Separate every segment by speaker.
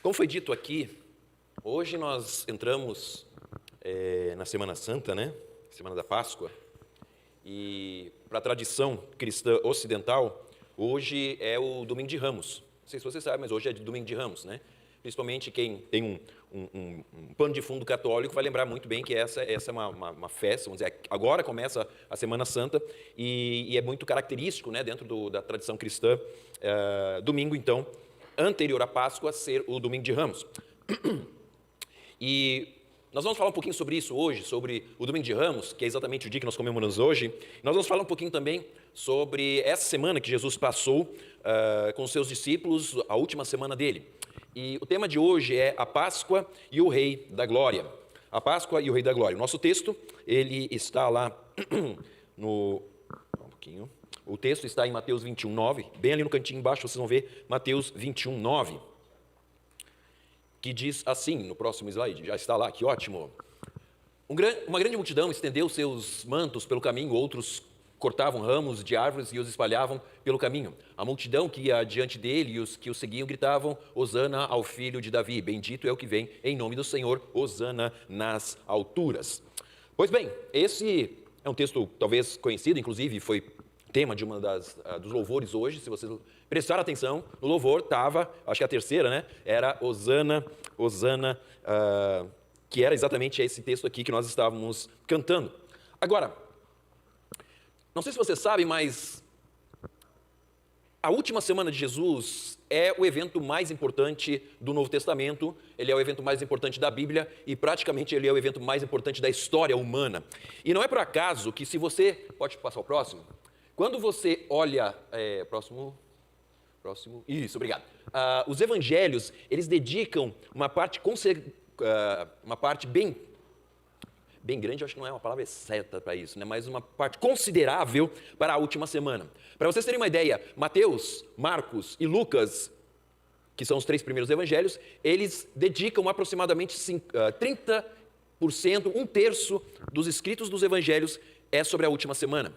Speaker 1: Como foi dito aqui, hoje nós entramos na Semana Santa, né? Semana da Páscoa. E para a tradição cristã ocidental, hoje é o Domingo de Ramos. Não sei se você sabe, mas hoje é Domingo de Ramos, né? Principalmente quem tem um pano de fundo católico vai lembrar muito bem que essa é uma festa, vamos dizer, agora começa a Semana Santa e é muito característico, né, dentro da tradição cristã, domingo, então, anterior à Páscoa, ser o Domingo de Ramos. E nós vamos falar um pouquinho sobre isso hoje, sobre o Domingo de Ramos, que é exatamente o dia que nós comemoramos hoje. Nós vamos falar um pouquinho também sobre essa semana que Jesus passou com os seus discípulos, a última semana dele. E o tema de hoje é a Páscoa e o Rei da Glória. A Páscoa e o Rei da Glória. O nosso texto, ele está lá no... Um pouquinho. O texto está em Mateus 21, 9. Bem ali no cantinho embaixo vocês vão ver Mateus 21, 9. Que diz assim, no próximo slide, já está lá, que ótimo. Uma grande multidão estendeu seus mantos pelo caminho, outros cortavam ramos de árvores e os espalhavam pelo caminho. A multidão que ia diante dele e os que o seguiam gritavam, Hosana ao filho de Davi, bendito é o que vem em nome do Senhor, Hosana nas alturas. Pois bem, esse é um texto talvez conhecido, inclusive foi tema de dos louvores hoje, se vocês prestaram atenção, no louvor estava, acho que a terceira, né? Era Hosana, Hosana, que era exatamente esse texto aqui que nós estávamos cantando. Agora, não sei se vocês sabem, mas a última semana de Jesus é o evento mais importante do Novo Testamento, ele é o evento mais importante da Bíblia e praticamente ele é o evento mais importante da história humana. E não é por acaso que se você... Pode passar o próximo? Quando você olha... Próximo. Isso, obrigado. Os evangelhos, eles dedicam uma parte bem grande, eu acho que não é uma palavra certa para isso, né? Mas uma parte considerável para a última semana. Para vocês terem uma ideia, Mateus, Marcos e Lucas, que são os três primeiros evangelhos, eles dedicam aproximadamente 30%, um terço dos escritos dos evangelhos é sobre a última semana.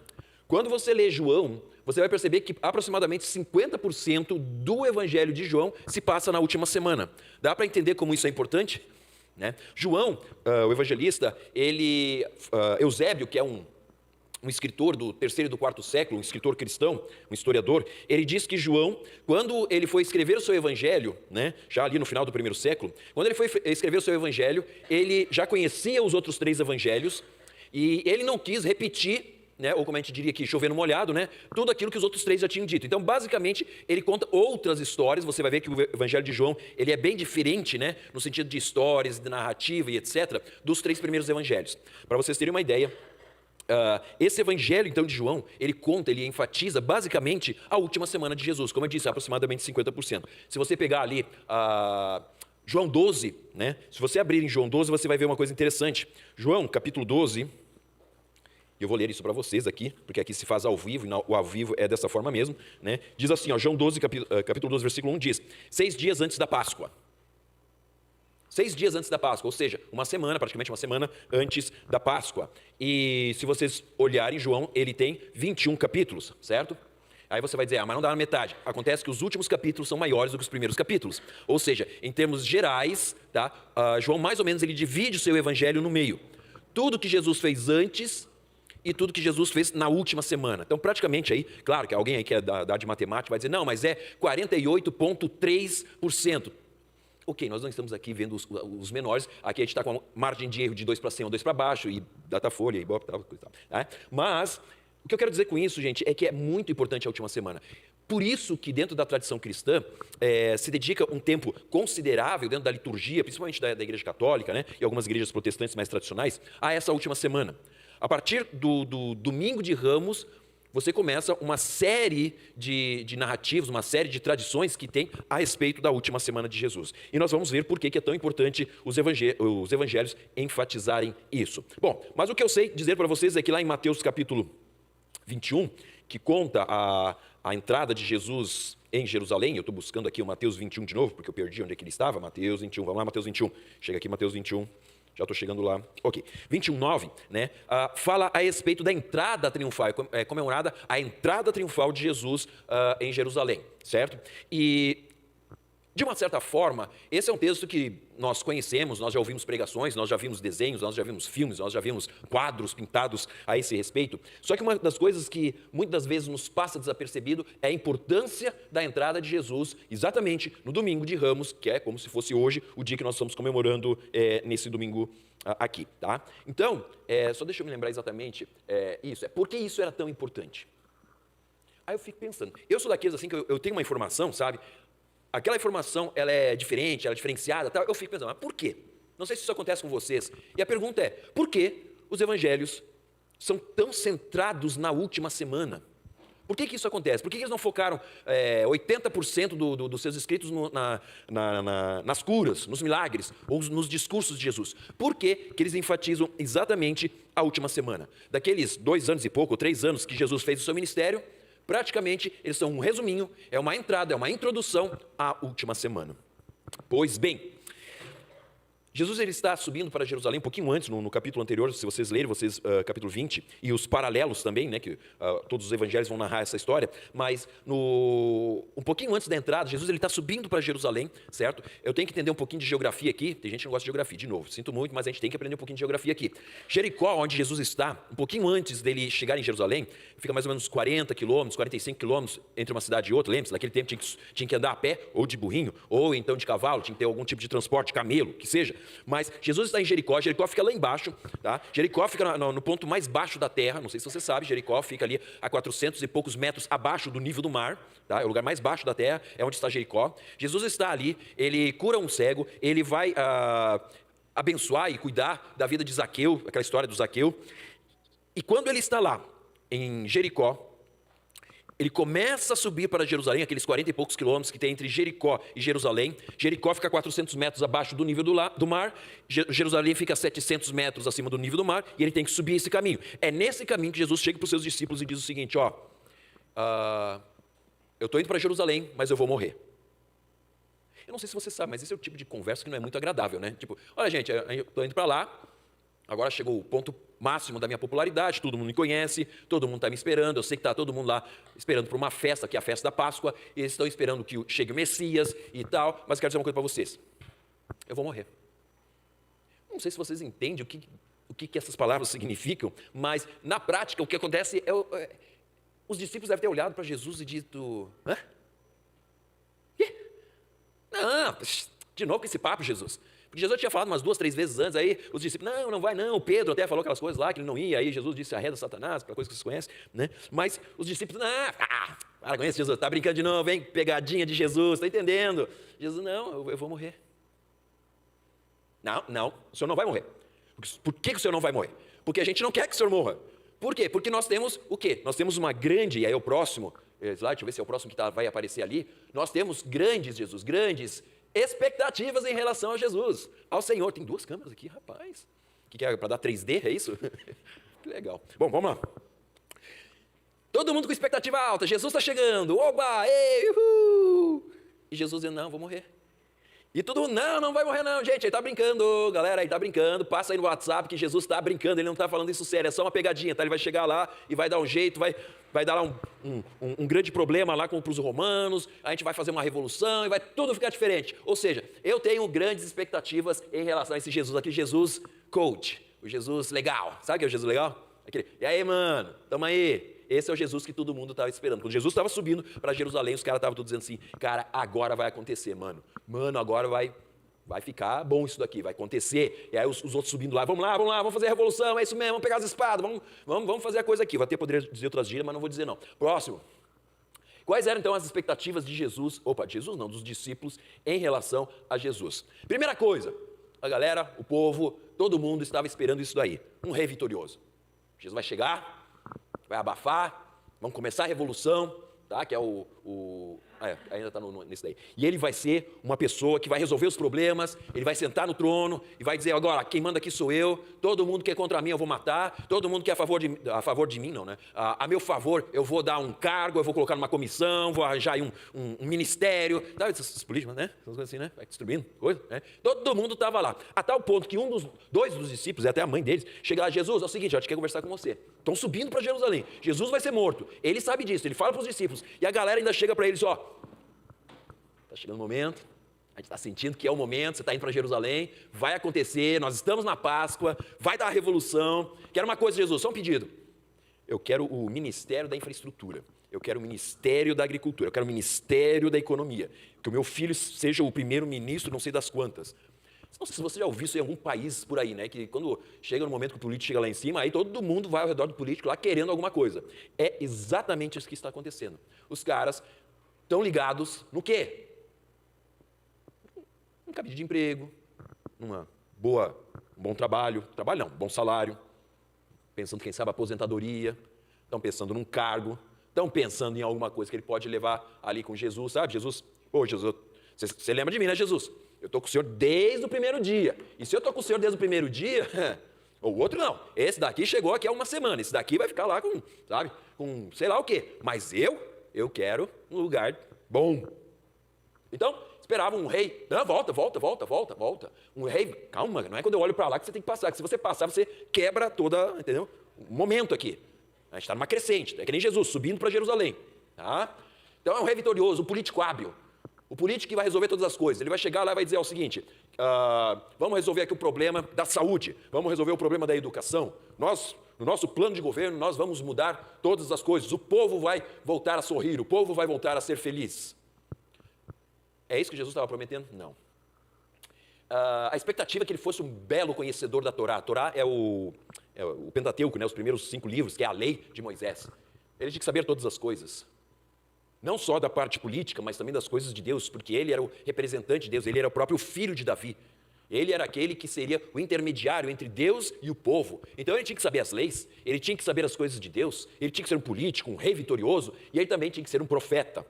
Speaker 1: Quando você lê João, você vai perceber que aproximadamente 50% do evangelho de João se passa na última semana. Dá para entender como isso é importante? Né? João, o evangelista, Eusébio, que é um escritor do 3º e do 4º século, um escritor cristão, um historiador, ele diz que João, quando ele foi escrever o seu evangelho, né, já ali no final do 1º século, quando ele foi escrever o seu evangelho, ele já conhecia os outros 3 evangelhos e ele não quis repetir, né, ou como a gente diria aqui, chover no molhado, né, tudo aquilo que os outros 3 já tinham dito. Então, basicamente, ele conta outras histórias. Você vai ver que o Evangelho de João ele é bem diferente, né, no sentido de histórias, de narrativa e etc., dos 3 primeiros evangelhos. Para vocês terem uma ideia, esse Evangelho, então, de João, ele enfatiza, basicamente, a última semana de Jesus. Como eu disse, aproximadamente 50%. Se você pegar ali... João 12, né, se você abrir em João 12, você vai ver uma coisa interessante. João, capítulo 12... Eu vou ler isso para vocês aqui, porque aqui se faz ao vivo, e o ao vivo é dessa forma mesmo. Né? Diz assim, João 12, capítulo 12, versículo 1 diz, 6 dias antes da Páscoa. 6 dias antes da Páscoa, ou seja, praticamente uma semana antes da Páscoa. E se vocês olharem João, ele tem 21 capítulos, certo? Aí você vai dizer, mas não dá na metade. Acontece que os últimos capítulos são maiores do que os primeiros capítulos. Ou seja, em termos gerais, tá? João mais ou menos ele divide o seu evangelho no meio. Tudo que Jesus fez antes... e tudo que Jesus fez na última semana. Então, praticamente aí, claro que alguém aí que é da de matemática vai dizer, não, mas é 48,3%. Ok, nós não estamos aqui vendo os menores, aqui a gente está com a margem de erro de 2 para cima, 2 para baixo, e Datafolha, e Bob, tal, coisa tal. Né? Mas, o que eu quero dizer com isso, gente, é que é muito importante a última semana. Por isso que dentro da tradição cristã, se dedica um tempo considerável dentro da liturgia, principalmente da Igreja Católica, né, e algumas igrejas protestantes mais tradicionais, a essa última semana. A partir do Domingo de Ramos, você começa uma série de narrativas, uma série de tradições que tem a respeito da última semana de Jesus. E nós vamos ver por que é tão importante os evangelhos enfatizarem isso. Bom, mas o que eu sei dizer para vocês é que lá em Mateus capítulo 21, que conta a entrada de Jesus em Jerusalém, eu estou buscando aqui o Mateus 21 de novo, porque eu perdi onde é que ele estava, Mateus 21, vamos lá, Mateus 21, chega aqui Mateus 21, já estou chegando lá, ok, 21:9, né, fala a respeito da entrada triunfal, é comemorada a entrada triunfal de Jesus em Jerusalém, certo? E De uma certa forma, esse é um texto que nós conhecemos, nós já ouvimos pregações, nós já vimos desenhos, nós já vimos filmes, nós já vimos quadros pintados a esse respeito. Só que uma das coisas que muitas das vezes nos passa desapercebido é a importância da entrada de Jesus exatamente no domingo de Ramos, que é como se fosse hoje o dia que nós estamos comemorando nesse domingo aqui, tá? Então, só deixa eu me lembrar exatamente isso, por que isso era tão importante? Aí eu fico pensando, eu sou daqueles assim que eu tenho uma informação, sabe? Aquela informação, ela é diferente, ela é diferenciada, tal. Eu fico pensando, mas por quê? Não sei se isso acontece com vocês. E a pergunta é, por que os evangelhos são tão centrados na última semana? Por que isso acontece? Por que eles não focaram 80% dos seus escritos nas curas, nos milagres, ou nos discursos de Jesus? Por que eles enfatizam exatamente a última semana? Daqueles 2 anos e pouco, 3 anos que Jesus fez o seu ministério, praticamente, eles são um resuminho, é uma entrada, é uma introdução à última semana. Pois bem, Jesus ele está subindo para Jerusalém um pouquinho antes, no capítulo anterior, se vocês lerem, capítulo 20, e os paralelos também, né, que todos os evangelhos vão narrar essa história, mas um pouquinho antes da entrada, Jesus ele está subindo para Jerusalém, certo? Eu tenho que entender um pouquinho de geografia aqui, tem gente que não gosta de geografia, de novo, sinto muito, mas a gente tem que aprender um pouquinho de geografia aqui. Jericó, onde Jesus está, um pouquinho antes dele chegar em Jerusalém, fica mais ou menos 40 quilômetros, 45 quilômetros entre uma cidade e outra, lembre-se, naquele tempo tinha que andar a pé, ou de burrinho, ou então de cavalo, tinha que ter algum tipo de transporte, camelo, que seja. Mas Jesus está em Jericó, Jericó fica lá embaixo, tá? Jericó fica no ponto mais baixo da terra, não sei se você sabe, Jericó fica ali a 400 e poucos metros abaixo do nível do mar, tá? É o lugar mais baixo da terra, é onde está Jericó. Jesus está ali, ele cura um cego, ele vai abençoar e cuidar da vida de Zaqueu, aquela história do Zaqueu. E quando ele está lá, em Jericó, ele começa a subir para Jerusalém, aqueles 40 e poucos quilômetros que tem entre Jericó e Jerusalém. Jericó fica a 400 metros abaixo do nível do mar, Jerusalém fica a 700 metros acima do nível do mar, e ele tem que subir esse caminho. É nesse caminho que Jesus chega para os seus discípulos e diz o seguinte, eu estou indo para Jerusalém, mas eu vou morrer. Eu não sei se você sabe, mas esse é o tipo de conversa que não é muito agradável, né? Tipo, olha gente, eu estou indo para lá, agora chegou o ponto máximo da minha popularidade, todo mundo me conhece, todo mundo está me esperando, eu sei que está todo mundo lá esperando por uma festa, que é a festa da Páscoa, e eles estão esperando que chegue o Messias e tal, mas quero dizer uma coisa para vocês, eu vou morrer. Não sei se vocês entendem o que essas palavras significam, mas na prática o que acontece os discípulos devem ter olhado para Jesus e dito, hã? Não, de novo com esse papo, Jesus. Porque Jesus tinha falado umas 2, 3 vezes antes, aí os discípulos, não vai não, Pedro até falou aquelas coisas lá, que ele não ia, aí Jesus disse, arreda Satanás, aquela coisa que vocês conhecem, né? Mas os discípulos, para com isso, Jesus, está brincando de novo, hein? Pegadinha de Jesus, está entendendo? Jesus, não, eu vou morrer. Não, o senhor não vai morrer. Por que o senhor não vai morrer? Porque a gente não quer que o senhor morra. Por quê? Porque nós temos o quê? Nós temos uma grande, e aí é o próximo slide, deixa eu ver se é o próximo que vai aparecer ali, nós temos grandes expectativas em relação a Jesus, ao Senhor. Tem 2 câmeras aqui, rapaz. O que é para dar 3D, é isso? Que legal. Bom, vamos lá. Todo mundo com expectativa alta, Jesus está chegando, oba, ei, uhul. E Jesus dizendo, não, vou morrer. E todo mundo, não vai morrer não, gente, ele está brincando, galera, ele está brincando, passa aí no WhatsApp que Jesus está brincando, ele não está falando isso sério, é só uma pegadinha, tá? Ele vai chegar lá e vai dar um jeito, vai dar lá um grande problema lá para os romanos, a gente vai fazer uma revolução e vai tudo ficar diferente. Ou seja, eu tenho grandes expectativas em relação a esse Jesus, aquele Jesus coach, o Jesus legal, sabe o que é o Jesus legal? E aí, mano, tamo aí. Esse é o Jesus que todo mundo estava esperando. Quando Jesus estava subindo para Jerusalém, os caras estavam todos dizendo assim, cara, agora vai acontecer, mano. Mano, agora vai ficar bom isso daqui, vai acontecer. E aí os outros subindo lá, vamos lá, vamos fazer a revolução, é isso mesmo, vamos pegar as espadas, vamos fazer a coisa aqui. Vou até poder dizer outras gírias, mas não vou dizer não. Próximo. Quais eram então as expectativas de Jesus, dos discípulos em relação a Jesus? Primeira coisa, a galera, o povo, todo mundo estava esperando isso daí, um rei vitorioso. Jesus vai chegar, vai abafar, vamos começar a revolução, tá? Que é ainda está nisso daí. E ele vai ser uma pessoa que vai resolver os problemas, ele vai sentar no trono e vai dizer, agora, quem manda aqui sou eu, todo mundo que é contra mim eu vou matar, todo mundo que é a favor de mim, não, né? A meu favor eu vou dar um cargo, eu vou colocar numa comissão, vou arranjar aí um ministério, tá? Esses políticos, né? Essas coisas assim, né? Vai distribuindo coisa, né? Todo mundo estava lá. A tal ponto que dois dos discípulos, e até a mãe deles, chegaram a Jesus, é o seguinte, a gente quer conversar com você. Estão subindo para Jerusalém, Jesus vai ser morto, ele sabe disso, ele fala para os discípulos, e a galera ainda chega para eles, ó, está chegando o momento A gente está sentindo que é o momento, você está indo para Jerusalém, vai acontecer, nós estamos na Páscoa, vai dar a revolução. Quero uma coisa, Jesus, só um pedido. Eu quero o Ministério da Infraestrutura, eu quero o Ministério da Agricultura, eu quero o Ministério da Economia, que o meu filho seja o primeiro-ministro, não sei das quantas. Não sei se você já ouviu isso em algum país por aí, né? Que quando chega no momento que o político chega lá em cima, aí todo mundo vai ao redor do político lá querendo alguma coisa. É exatamente isso que está acontecendo. Os caras estão ligados no quê? Um cabide de emprego, um bom trabalho, bom salário, pensando, quem sabe, aposentadoria, estão pensando num cargo, estão pensando em alguma coisa que ele pode levar ali com Jesus, sabe? Jesus, Jesus, você lembra de mim, né, Jesus? Eu estou com o Senhor desde o primeiro dia, e se eu estou com o Senhor desde o primeiro dia, o outro não, esse daqui chegou aqui há uma semana, esse daqui vai ficar lá com, sabe, com sei lá o quê, mas eu quero um lugar bom. Então, esperava um rei, não, volta. Um rei, calma, não é quando eu olho para lá que você tem que passar, que se você passar, você quebra toda, entendeu? O momento aqui. A gente está numa crescente, é que nem Jesus, subindo para Jerusalém. Tá? Então é um rei vitorioso, um político hábil, o político que vai resolver todas as coisas. Ele vai chegar lá e vai dizer o seguinte, vamos resolver aqui o problema da saúde, vamos resolver o problema da educação. Nós, no nosso plano de governo, nós vamos mudar todas as coisas. O povo vai voltar a sorrir, o povo vai voltar a ser feliz. É isso que Jesus estava prometendo? Não. A expectativa é que ele fosse um belo conhecedor da Torá. A Torá é o Pentateuco, né, os primeiros 5 livros, que é a lei de Moisés. Ele tinha que saber todas as coisas. Não só da parte política, mas também das coisas de Deus, porque ele era o representante de Deus, ele era o próprio filho de Davi. Ele era aquele que seria o intermediário entre Deus e o povo. Então ele tinha que saber as leis, ele tinha que saber as coisas de Deus, ele tinha que ser um político, um rei vitorioso, e ele também tinha que ser um profeta.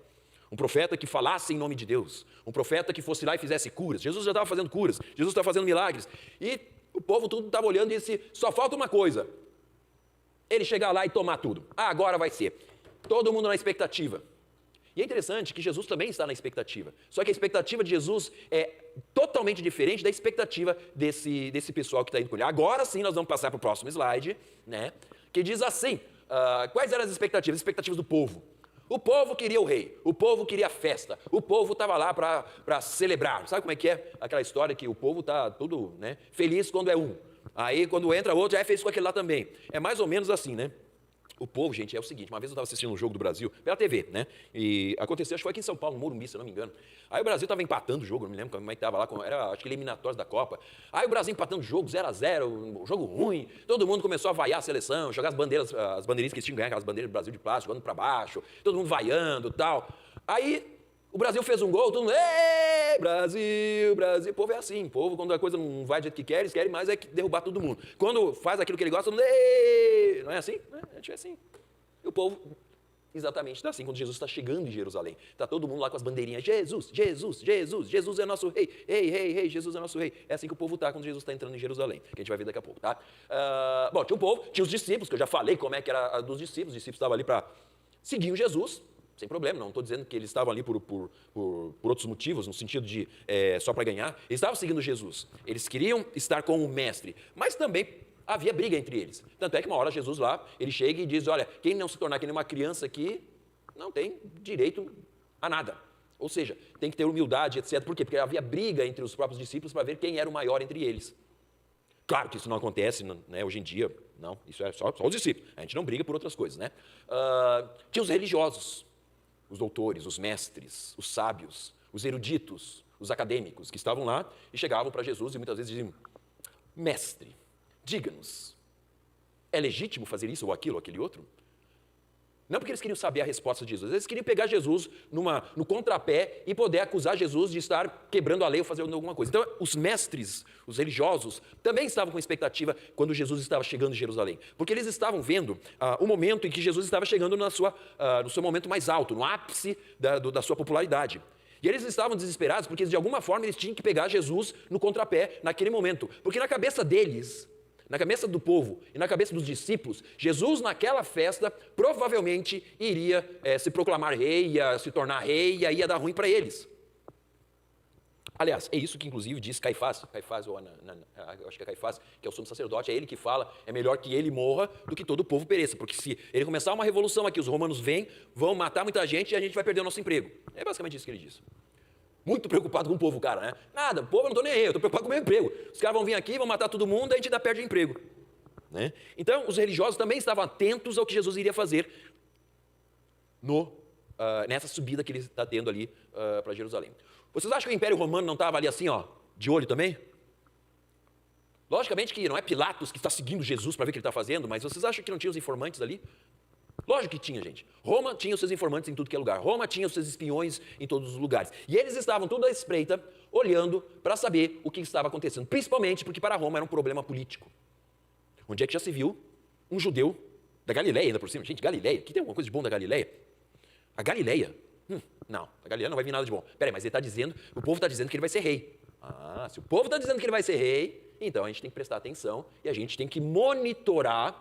Speaker 1: Um profeta que falasse em nome de Deus, um profeta que fosse lá e fizesse curas. Jesus já estava fazendo curas, Jesus estava fazendo milagres. E o povo tudo estava olhando e disse, só falta uma coisa, ele chegar lá e tomar tudo. Agora vai ser. Todo mundo na expectativa. E é interessante que Jesus também está na expectativa. Só que a expectativa de Jesus é totalmente diferente da expectativa desse pessoal que está indo com ele. Agora sim nós vamos passar para o próximo slide, né? Que diz assim, quais eram as expectativas? As expectativas do povo. O povo queria o rei, o povo queria a festa, o povo estava lá para celebrar. Sabe como é que é aquela história que o povo está tudo, né, feliz quando é um. Aí quando entra outro, já é feliz com aquele lá também. É mais ou menos assim, né? O povo, gente, é o seguinte, uma vez eu estava assistindo um jogo do Brasil, pela TV, né? E aconteceu, acho que foi aqui em São Paulo, no Morumbi, se eu não me engano. Aí o Brasil estava empatando o jogo, não me lembro como é que estava lá, era acho que eliminatórios da Copa. Aí o Brasil empatando o jogo, 0-0, um jogo ruim, todo mundo começou a vaiar a seleção, jogar as bandeiras, as bandeirinhas que eles tinham ganho, aquelas bandeiras do Brasil de plástico, jogando para baixo, todo mundo vaiando e tal. Aí o Brasil fez um gol, todo mundo, ei, Brasil, Brasil. O povo é assim, o povo, quando a coisa não vai do jeito que quer, eles querem mais é derrubar todo mundo. Quando faz aquilo que ele gosta, todo mundo, ei, não é assim? A gente é assim. E o povo exatamente está assim, quando Jesus está chegando em Jerusalém. Está todo mundo lá com as bandeirinhas, Jesus, Jesus, Jesus, Jesus é nosso rei, rei, rei, rei, Jesus é nosso rei. É assim que o povo está quando Jesus está entrando em Jerusalém, que a gente vai ver daqui a pouco, tá? Bom, tinha o povo, tinha os discípulos, que eu já falei como é que era a dos discípulos. Os discípulos estavam ali para seguir o Jesus, sem problema, não estou dizendo que eles estavam ali por outros motivos, no sentido de só para ganhar. Eles estavam seguindo Jesus, eles queriam estar com o mestre, mas também havia briga entre eles. Tanto é que uma hora Jesus lá, ele chega e diz, olha, quem não se tornar que nem uma criança aqui, não tem direito a nada. Ou seja, tem que ter humildade, etc. Por quê? Porque havia briga entre os próprios discípulos para ver quem era o maior entre eles. Claro que isso não acontece, né, hoje em dia, não, isso é só os discípulos. A gente não briga por outras coisas, né? Tinha os religiosos, os doutores, os mestres, os sábios, os eruditos, os acadêmicos, que estavam lá e chegavam para Jesus e muitas vezes diziam, mestre, diga-nos, é legítimo fazer isso ou aquilo ou aquele outro? Não porque eles queriam saber a resposta de Jesus, eles queriam pegar Jesus no contrapé e poder acusar Jesus de estar quebrando a lei ou fazendo alguma coisa. Então, os mestres, os religiosos, também estavam com expectativa quando Jesus estava chegando em Jerusalém, porque eles estavam vendo o momento em que Jesus estava chegando no seu momento mais alto, no ápice da sua popularidade. E eles estavam desesperados porque, de alguma forma, eles tinham que pegar Jesus no contrapé naquele momento, porque na cabeça deles, na cabeça do povo e na cabeça dos discípulos, Jesus naquela festa provavelmente iria se proclamar rei, ia se tornar rei e ia dar ruim para eles. Aliás, é isso que inclusive diz Caifás, ou acho que é Caifás, que é o sumo sacerdote, é ele que fala, é melhor que ele morra do que todo o povo pereça, porque se ele começar uma revolução aqui, os romanos vêm, vão matar muita gente e a gente vai perder o nosso emprego. É basicamente isso que ele diz. Muito preocupado com o povo, cara, né? Nada, o povo eu não estou nem aí, eu estou preocupado com o meu emprego. Os caras vão vir aqui, vão matar todo mundo, a gente ainda perde o emprego. Né? Então, os religiosos também estavam atentos ao que Jesus iria fazer nessa subida que ele está tendo ali para Jerusalém. Vocês acham que o Império Romano não estava ali assim, ó, de olho também? Logicamente que não é Pilatos que está seguindo Jesus para ver o que ele está fazendo, mas vocês acham que não tinha os informantes ali? Lógico que tinha, gente. Roma tinha os seus informantes em tudo que é lugar. Roma tinha os seus espiões em todos os lugares. E eles estavam tudo à espreita, olhando para saber o que estava acontecendo. Principalmente porque para Roma era um problema político. Onde é que já se viu um judeu da Galileia ainda por cima? Gente, Galileia, que tem alguma coisa de bom da Galileia? A Galileia? Não, a Galileia não vai vir nada de bom. Peraí, mas ele está dizendo, o povo está dizendo que ele vai ser rei. Ah, se o povo está dizendo que ele vai ser rei, então a gente tem que prestar atenção e a gente tem que monitorar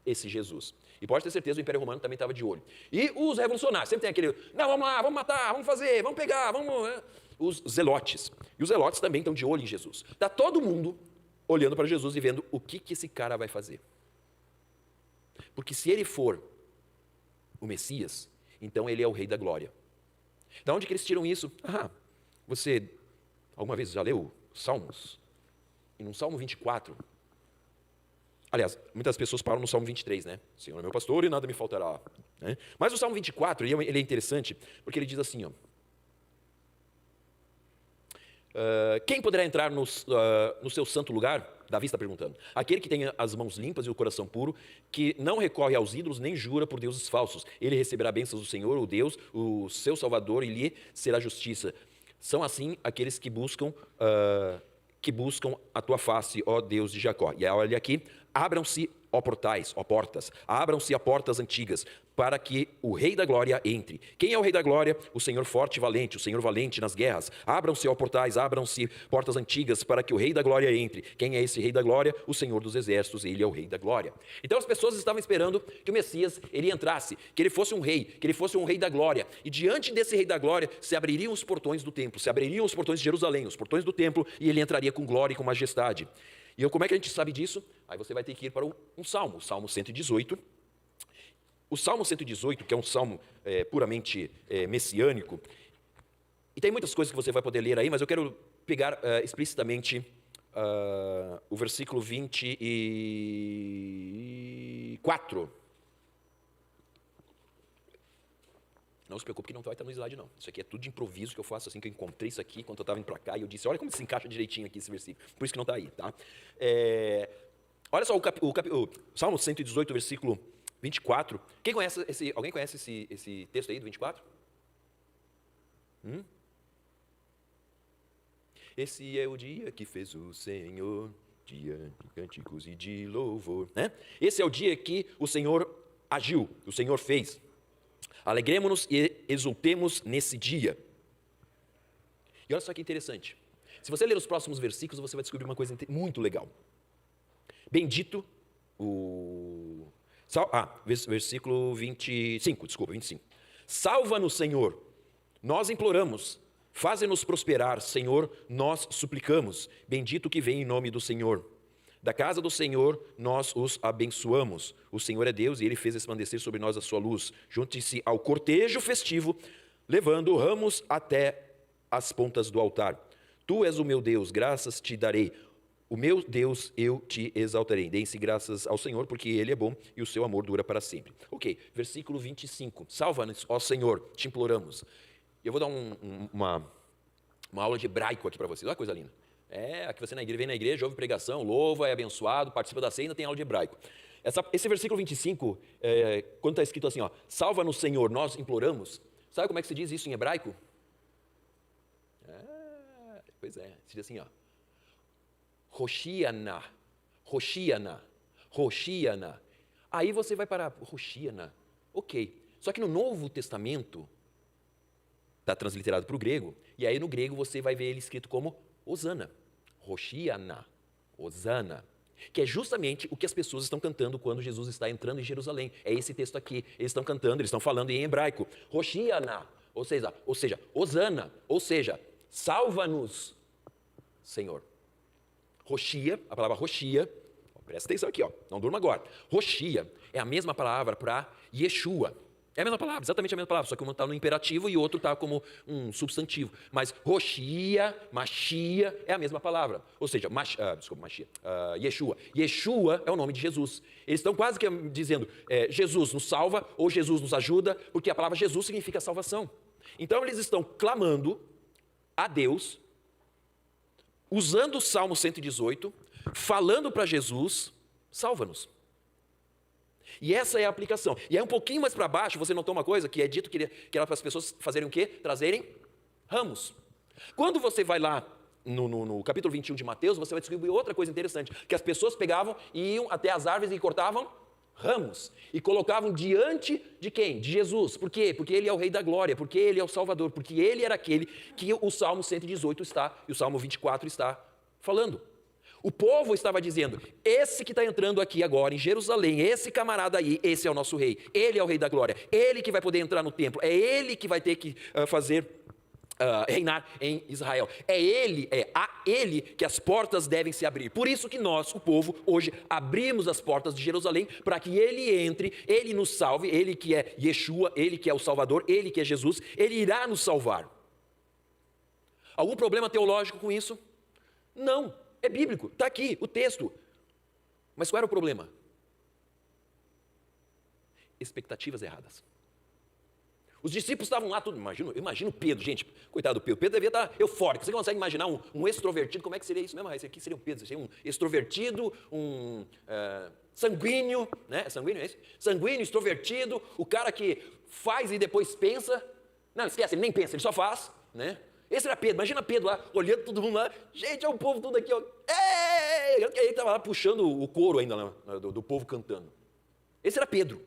Speaker 1: esse Jesus. E pode ter certeza, o Império Romano também estava de olho. E os revolucionários, sempre tem aquele, não, vamos lá, vamos matar, vamos fazer, vamos pegar, vamos... Os zelotes. E os zelotes também estão de olho em Jesus. Está todo mundo olhando para Jesus e vendo o que esse cara vai fazer. Porque se ele for o Messias, então ele é o Rei da Glória. Da onde que eles tiram isso? Você alguma vez já leu Salmos? E no Salmo 24... Aliás, muitas pessoas param no Salmo 23, né? O Senhor é meu pastor e nada me faltará. Né? Mas o Salmo 24, ele é interessante, porque ele diz assim, ó, quem poderá entrar no seu santo lugar? Davi está perguntando. Aquele que tem as mãos limpas e o coração puro, que não recorre aos ídolos, nem jura por deuses falsos. Ele receberá bênçãos do Senhor, o Deus, o seu Salvador, e lhe será justiça. São assim aqueles que buscam a tua face, ó Deus de Jacó. E olha aqui, abram-se, ó portais, ó portas, abram-se as portas antigas, para que o Rei da Glória entre. Quem é o Rei da Glória? O Senhor forte e valente, o Senhor valente nas guerras. Abram-se, ó portais, abram-se portas antigas, para que o Rei da Glória entre. Quem é esse Rei da Glória? O Senhor dos Exércitos, ele é o Rei da Glória. Então as pessoas estavam esperando que o Messias, ele entrasse, que ele fosse um rei, que ele fosse um Rei da Glória. E diante desse Rei da Glória, se abririam os portões do templo, se abririam os portões de Jerusalém, os portões do templo, e ele entraria com glória e com majestade. E como é que a gente sabe disso? Aí você vai ter que ir para um salmo, o Salmo 118. O Salmo 118, que é um salmo puramente messiânico, e tem muitas coisas que você vai poder ler aí, mas eu quero pegar explicitamente o versículo 24. Não se preocupe que não vai estar no slide, não. Isso aqui é tudo de improviso que eu faço assim, que eu encontrei isso aqui enquanto eu estava indo para cá, e eu disse, olha como se encaixa direitinho aqui esse versículo. Por isso que não está aí, tá? Olha só, o Salmo 118, versículo 24. Alguém conhece esse texto aí do 24? Esse é o dia que fez o Senhor, dia de cânticos e de louvor. Né? Esse é o dia que o Senhor agiu, o Senhor fez. Alegremos-nos e exultemos nesse dia. E olha só que interessante. Se você ler os próximos versículos, você vai descobrir uma coisa muito legal. Bendito versículo 25. Salva-nos, Senhor, nós imploramos. Faze-nos prosperar, Senhor, nós suplicamos. Bendito que vem em nome do Senhor. Da casa do Senhor, nós os abençoamos. O Senhor é Deus e Ele fez resplandecer sobre nós a sua luz. Junte-se ao cortejo festivo, levando ramos até as pontas do altar. Tu és o meu Deus, graças te darei. O meu Deus, eu te exaltarei. Deem-se graças ao Senhor, porque Ele é bom e o seu amor dura para sempre. Ok, versículo 25. Salva-nos, ó Senhor, te imploramos. Eu vou dar uma aula de hebraico aqui para vocês. Olha que coisa linda. Aqui você vem na igreja, ouve pregação, louva, é abençoado, participa da ceia, ainda tem aula de hebraico. Esse versículo 25, quando está escrito assim, ó, salva-nos, Senhor, nós imploramos. Sabe como é que se diz isso em hebraico? Pois é, se diz assim, ó. Hoshiana. Aí você vai parar, Hoshiana, ok. Só que no Novo Testamento, está transliterado para o grego, e aí no grego você vai ver ele escrito como Hosana, Hosana, que é justamente o que as pessoas estão cantando quando Jesus está entrando em Jerusalém. É esse texto aqui, eles estão cantando, eles estão falando em hebraico, Hoshiana, ou seja, Hosana, ou seja, salva-nos, Senhor. Roshia, a palavra Roshia, presta atenção aqui, ó, não durma agora. Roshia é a mesma palavra para Yeshua. É a mesma palavra, exatamente a mesma palavra, só que um está no imperativo e o outro está como um substantivo. Mas Roshia, Machia é a mesma palavra. Ou seja, Yeshua. Yeshua é o nome de Jesus. Eles estão quase que dizendo, Jesus nos salva ou Jesus nos ajuda, porque a palavra Jesus significa salvação. Então eles estão clamando a Deus, usando o Salmo 118, falando para Jesus, salva-nos. E essa é a aplicação. E aí um pouquinho mais para baixo, você notou uma coisa que é dito que era para as pessoas fazerem o quê? Trazerem ramos. Quando você vai lá no capítulo 21 de Mateus, você vai descobrir outra coisa interessante, que as pessoas pegavam e iam até as árvores e cortavam ramos. E colocavam diante de quem? De Jesus. Por quê? Porque ele é o Rei da Glória, porque ele é o Salvador, porque ele era aquele que o Salmo 118 está, e o Salmo 24 está falando. O povo estava dizendo, esse que está entrando aqui agora em Jerusalém, esse camarada aí, esse é o nosso rei, ele é o Rei da Glória, ele que vai poder entrar no templo, é ele que vai ter que reinar em Israel, é a ele que as portas devem se abrir. Por isso que nós, o povo, hoje abrimos as portas de Jerusalém para que ele entre, ele nos salve, ele que é Yeshua, ele que é o Salvador, ele que é Jesus, ele irá nos salvar. Algum problema teológico com isso? Não. É bíblico, está aqui o texto. Mas qual era o problema? Expectativas erradas. Os discípulos estavam lá, tudo. Imagino Pedro, gente, coitado do Pedro. Pedro devia estar eufórico. Você consegue imaginar um extrovertido? Como é que seria isso mesmo? Esse aqui seria o Pedro, seria um extrovertido, sanguíneo, né? Sanguíneo é esse? Sanguíneo, extrovertido, o cara que faz e depois pensa. Não, esquece, ele nem pensa, ele só faz, né? Esse era Pedro, imagina Pedro lá, olhando todo mundo lá, gente, é o povo tudo aqui, ó. Ei! Ele estava lá puxando o coro ainda do povo cantando. Esse era Pedro.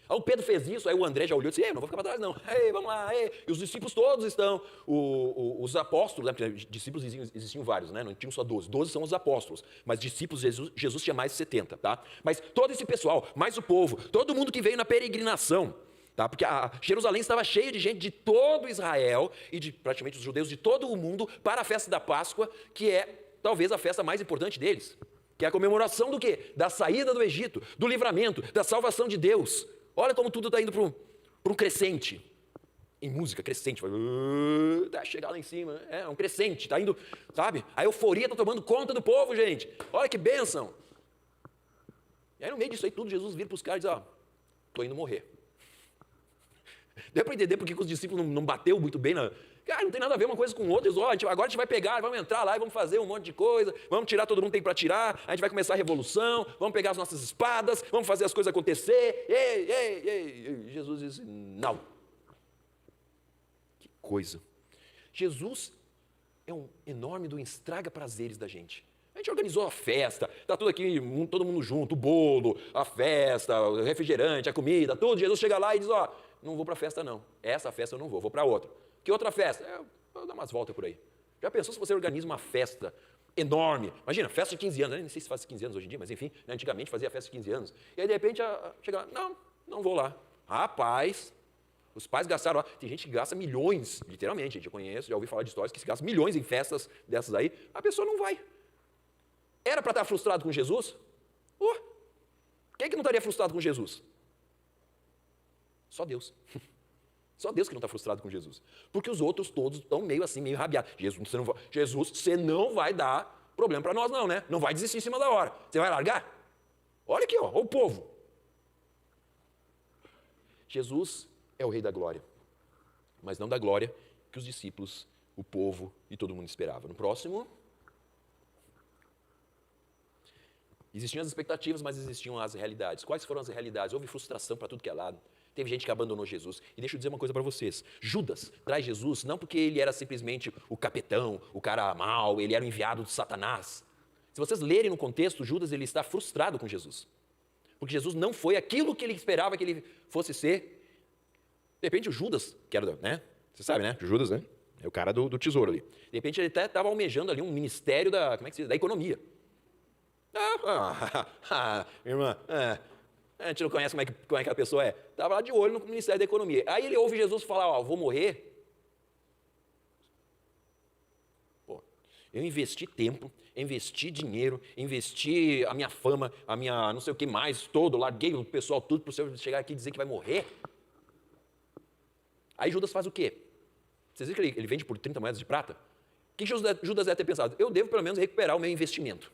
Speaker 1: Aí o Pedro fez isso, aí o André já olhou e disse, não vou ficar para trás não, vamos lá, e os discípulos todos estão, os apóstolos, né, porque discípulos existiam vários, né, não tinham só 12, 12 são os apóstolos, mas discípulos, Jesus tinha mais de 70, tá? Mas todo esse pessoal, mais o povo, todo mundo que veio na peregrinação, tá? Porque Jerusalém estava cheia de gente de todo Israel e de praticamente os judeus de todo o mundo para a festa da Páscoa, que é talvez a festa mais importante deles, que é a comemoração do quê? Da saída do Egito, do livramento, da salvação de Deus. Olha como tudo está indo para um crescente. Em música, crescente. Vai chegar lá em cima. É um crescente, está indo, sabe? A euforia está tomando conta do povo, gente. Olha que bênção. E aí no meio disso aí tudo, Jesus vira para os caras e diz, estou indo morrer. Deu para entender porque os discípulos não bateu muito bem na... Cara, não tem nada a ver uma coisa com outra. Agora a gente vai pegar, vamos entrar lá e vamos fazer um monte de coisa, vamos tirar todo mundo que tem para tirar, a gente vai começar a revolução, vamos pegar as nossas espadas, vamos fazer as coisas acontecer. Ei. Jesus disse, não. Que coisa. Jesus é um enorme do estraga prazeres da gente. A gente organizou a festa, está tudo aqui, todo mundo junto, o bolo, a festa, o refrigerante, a comida, tudo. Jesus chega lá e diz, não vou para a festa não, essa festa eu não vou para outra. Que outra festa? Vou dar umas voltas por aí. Já pensou se você organiza uma festa enorme? Imagina, festa de 15 anos, nem sei se faz 15 anos hoje em dia, mas enfim, antigamente fazia festa de 15 anos. E aí de repente chega lá, não vou lá. Rapaz, os pais gastaram, tem gente que gasta milhões, literalmente, eu conheço, já ouvi falar de histórias que se gastam milhões em festas dessas aí, a pessoa não vai. Era para estar frustrado com Jesus? Quem é que não estaria frustrado com Jesus? Só Deus. Só Deus que não está frustrado com Jesus. Porque os outros todos estão meio assim, meio rabiados. Jesus, você não vai dar problema para nós não, né? Não vai desistir em cima da hora. Você vai largar? Olha aqui, ó, o povo. Jesus é o Rei da Glória. Mas não da glória que os discípulos, o povo e todo mundo esperava. No próximo... Existiam as expectativas, mas existiam as realidades. Quais foram as realidades? Houve frustração para tudo que é lado. Teve gente que abandonou Jesus. E deixa eu dizer uma coisa para vocês. Judas traz Jesus não porque ele era simplesmente o capetão, o cara mau, ele era o enviado de Satanás. Se vocês lerem no contexto, Judas ele está frustrado com Jesus. Porque Jesus não foi aquilo que ele esperava que ele fosse ser. De repente o Judas, que era, né? Você sabe, né? Judas, né? É o cara do tesouro ali. De repente ele até estava almejando ali um ministério da economia. Irmã, a gente não conhece como é que a pessoa é. Estava lá de olho no Ministério da Economia. Aí ele ouve Jesus falar, vou morrer. Eu investi tempo, investi dinheiro, investi a minha fama, a minha não sei o que mais, todo, larguei o pessoal tudo para o senhor chegar aqui e dizer que vai morrer. Aí Judas faz o quê? Vocês viram que ele vende por 30 moedas de prata? O que Judas deve ter pensado? Eu devo pelo menos recuperar o meu investimento.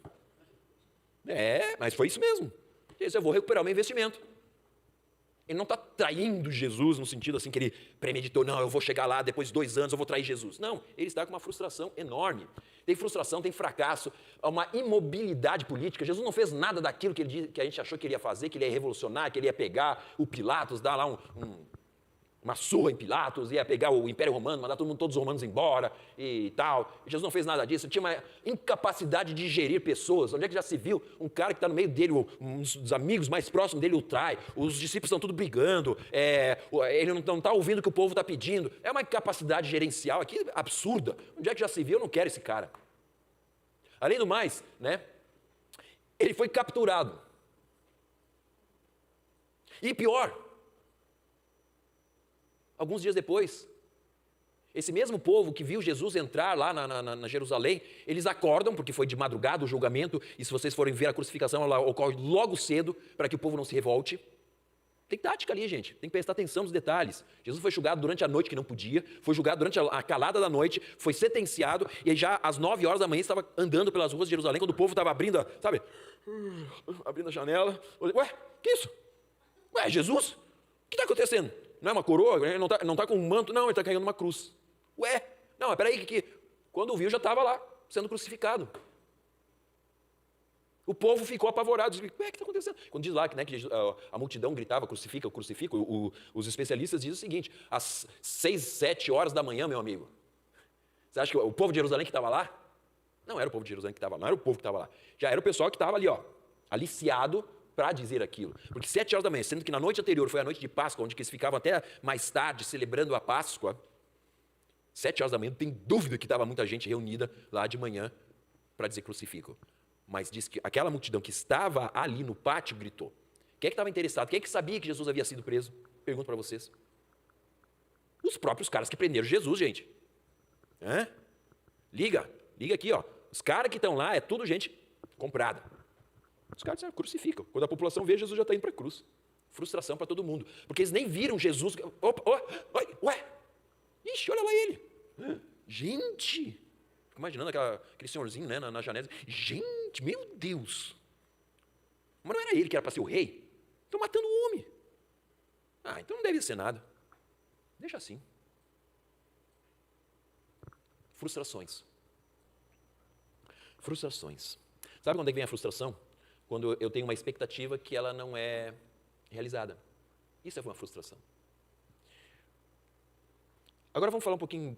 Speaker 1: Mas foi isso mesmo. Eu vou recuperar o meu investimento. Ele não está traindo Jesus no sentido assim que ele premeditou, não, eu vou chegar lá, depois de 2 anos eu vou trair Jesus. Não, ele está com uma frustração enorme. Tem frustração, tem fracasso, uma imobilidade política. Jesus não fez nada daquilo que a gente achou que ele ia fazer, que ele ia revolucionar, que ele ia pegar o Pilatos, dar lá uma surra em Pilatos, ia pegar o Império Romano, mandar todos os romanos embora e tal. Jesus não fez nada disso, ele tinha uma incapacidade de gerir pessoas. Onde é que já se viu um cara que está no meio dele, um dos amigos mais próximos dele o trai, os discípulos estão tudo brigando, ele não está ouvindo o que o povo está pedindo. É uma incapacidade gerencial aqui absurda. Onde é que já se viu? Eu não quero esse cara. Além do mais, né, ele foi capturado. E pior, alguns dias depois, esse mesmo povo que viu Jesus entrar lá na Jerusalém, eles acordam, porque foi de madrugada o julgamento, e se vocês forem ver a crucificação, ela ocorre logo cedo, para que o povo não se revolte. Tem tática ali, gente, tem que prestar atenção nos detalhes. Jesus foi julgado durante a noite que não podia, foi julgado durante a calada da noite, foi sentenciado, e aí já às 9 horas da manhã estava andando pelas ruas de Jerusalém, quando o povo estava abrindo, abrindo a janela. Ué, que isso? Ué, Jesus? O que está acontecendo? Não é uma coroa? Ele não está com um manto? Não, ele está carregando uma cruz. Ué, não, mas peraí, que quando viu já estava lá, sendo crucificado. O povo ficou apavorado. Ué, o que está acontecendo? Quando diz lá que a multidão gritava, crucifica, crucifica, os especialistas dizem o seguinte, às 6, 7 horas da manhã, meu amigo, você acha que o povo de Jerusalém que estava lá? Não era o povo de Jerusalém que estava lá, não era o povo que estava lá. Já era o pessoal que estava ali, aliciado para dizer aquilo. Porque 7 horas da manhã, sendo que na noite anterior foi a noite de Páscoa, onde eles ficavam até mais tarde celebrando a Páscoa, 7 horas da manhã, não tem dúvida que estava muita gente reunida lá de manhã para dizer crucifico. Mas diz que aquela multidão que estava ali no pátio gritou. Quem é que estava interessado? Quem é que sabia que Jesus havia sido preso? Pergunto para vocês. Os próprios caras que prenderam Jesus, gente. Liga aqui, Os caras que estão lá é tudo gente comprada. Os caras crucificam. Quando a população vê, Jesus já está indo para a cruz. Frustração para todo mundo. Porque eles nem viram Jesus. Ué! Ixi, olha lá ele. Gente! Fico imaginando aquele senhorzinho, né, na janela. Gente, meu Deus! Mas não era ele que era para ser o rei? Estão matando o homem. Então não deve ser nada. Deixa assim. Frustrações. Sabe quando é que vem a frustração? Quando eu tenho uma expectativa que ela não é realizada. Isso é uma frustração. Agora vamos falar um pouquinho.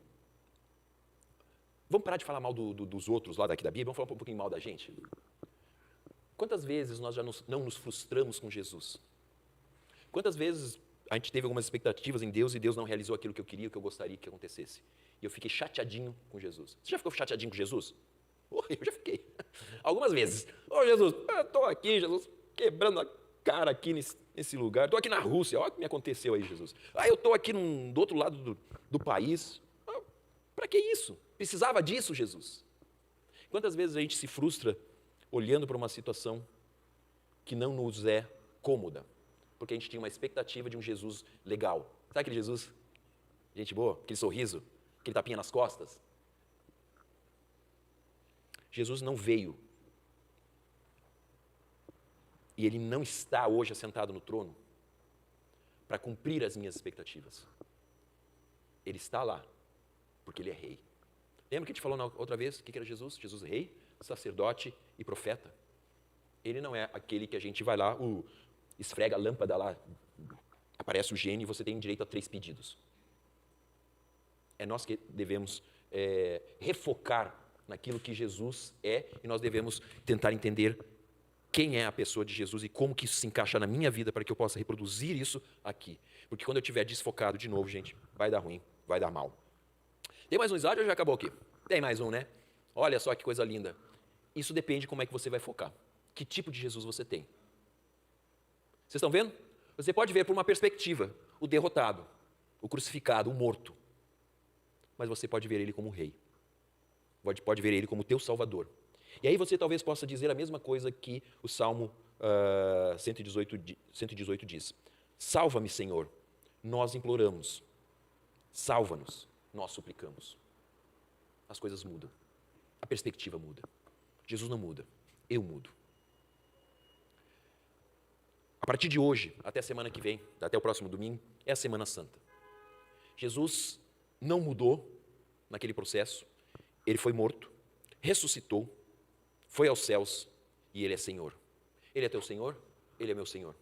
Speaker 1: Vamos parar de falar mal dos outros lá daqui da Bíblia, vamos falar um pouquinho mal da gente. Quantas vezes nós já não nos frustramos com Jesus? Quantas vezes a gente teve algumas expectativas em Deus e Deus não realizou aquilo que eu queria, que eu gostaria que acontecesse? E eu fiquei chateadinho com Jesus. Você já ficou chateadinho com Jesus? Eu já fiquei. Algumas vezes. Jesus, eu estou aqui, Jesus, quebrando a cara aqui nesse lugar. Estou aqui na Rússia, olha o que me aconteceu aí, Jesus. Eu estou aqui do outro lado do país. Para que isso? Precisava disso, Jesus? Quantas vezes a gente se frustra olhando para uma situação que não nos é cômoda? Porque a gente tinha uma expectativa de um Jesus legal. Sabe aquele Jesus? Gente boa, aquele sorriso, aquele tapinha nas costas. Jesus não veio. E Ele não está hoje assentado no trono para cumprir as minhas expectativas. Ele está lá porque Ele é rei. Lembra que a gente falou na outra vez o que era Jesus? Jesus rei, sacerdote e profeta. Ele não é aquele que a gente vai lá, esfrega a lâmpada lá, aparece o gênio e você tem direito a 3 pedidos. É nós que devemos refocar naquilo que Jesus é e nós devemos tentar entender quem é a pessoa de Jesus e como que isso se encaixa na minha vida para que eu possa reproduzir isso aqui. Porque quando eu estiver desfocado de novo, gente, vai dar ruim, vai dar mal. Tem mais um slide ou já acabou aqui? Tem mais um, né? Olha só que coisa linda. Isso depende de como é que você vai focar. Que tipo de Jesus você tem? Vocês estão vendo? Você pode ver por uma perspectiva o derrotado, o crucificado, o morto. Mas você pode ver ele como rei. Pode ver ele como teu salvador. E aí você talvez possa dizer a mesma coisa que o Salmo 118 diz. Salva-me, Senhor, nós imploramos. salva-nos, nós suplicamos. As coisas mudam, a perspectiva muda. Jesus não muda, eu mudo. A partir de hoje, até a semana que vem, até o próximo domingo, é a Semana Santa. Jesus não mudou naquele processo, ele foi morto, ressuscitou, foi aos céus e ele é Senhor. Ele é teu Senhor, ele é meu Senhor.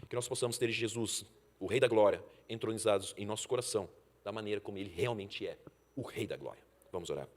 Speaker 1: Que nós possamos ter Jesus, o Rei da Glória, entronizados em nosso coração, da maneira como ele realmente é, o Rei da Glória. Vamos orar.